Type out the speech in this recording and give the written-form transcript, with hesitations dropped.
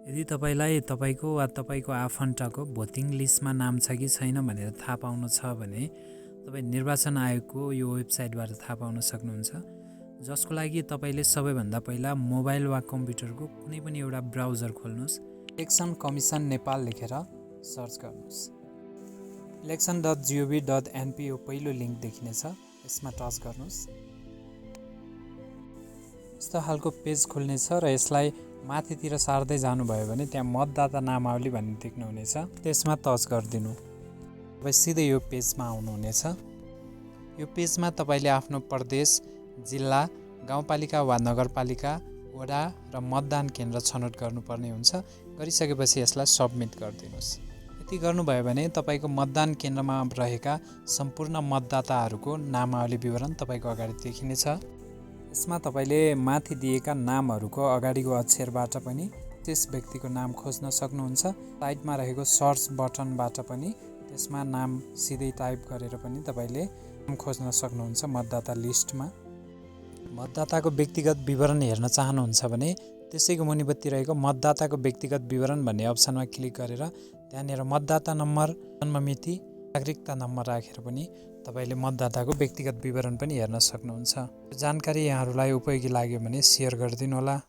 यदि तपाईँलाई तपाईँको वा तपाईँको आफन्तको भोटिङ लिस्टमा नाम छ कि छैन भनेर थाहा पाउनु छ भने तपाईँ निर्वाचन आयोगको यो वेबसाइटबाट थाहा पाउन सक्नुहुन्छ, जसको लागि तपाईँले सबैभन्दा पहिला मोबाइल वा कम्प्युटरको कुनै पनि एउटा ब्राउजर खोल्नुहोस्। इलेक्सन कमिसन नेपाल लेखेर सर्च गर्नुहोस्। election.gov.np यो पहिलो लिङ्क देखिनेछ, यसमा टच गर्नुहोस्। यस्तो खालको पेज खुल्नेछ र यसलाई माथितिर सार्दै जानुभयो भने त्यहाँ मतदाता नामावली भन्ने देख्नुहुनेछ, त्यसमा टच गरिदिनु। तपाईँ सिधै यो पेजमा आउनुहुनेछ। यो पेजमा तपाईँले आफ्नो प्रदेश, जिल्ला, गाउँपालिका वा नगरपालिका, वडा र मतदान केन्द्र छनौट गर्नुपर्ने हुन्छ। गरिसकेपछि यसलाई सबमिट गरिदिनुहोस्। यति गर्नुभयो भने तपाईँको मतदान केन्द्रमा रहेका सम्पूर्ण मतदाताहरूको नामावली विवरण तपाईँको अगाडि देखिनेछ। यसमा तपाईँले माथि दिएका नामहरूको अगाडिको अक्षरबाट पनि त्यस व्यक्तिको नाम खोज्न सक्नुहुन्छ। साइडमा रहेको सर्च बटनबाट पनि त्यसमा नाम सिधै टाइप गरेर पनि तपाईँले नाम खोज्न सक्नुहुन्छ मतदाता लिस्टमा। मतदाताको व्यक्तिगत विवरण हेर्न चाहनुहुन्छ भने त्यसैको मुनिपट्टि रहेको मतदाताको व्यक्तिगत विवरण भन्ने अप्सनमा क्लिक गरेर त्यहाँनिर मतदाता नम्बर, जन्ममिति, नागरिकता नम्बर राखेर पनि तपाईँले मतदाताको व्यक्तिगत विवरण पनि हेर्न सक्नुहुन्छ। जानकारी यहाँहरूलाई उपयोगी लाग्यो भने सेयर गरिदिनु होला।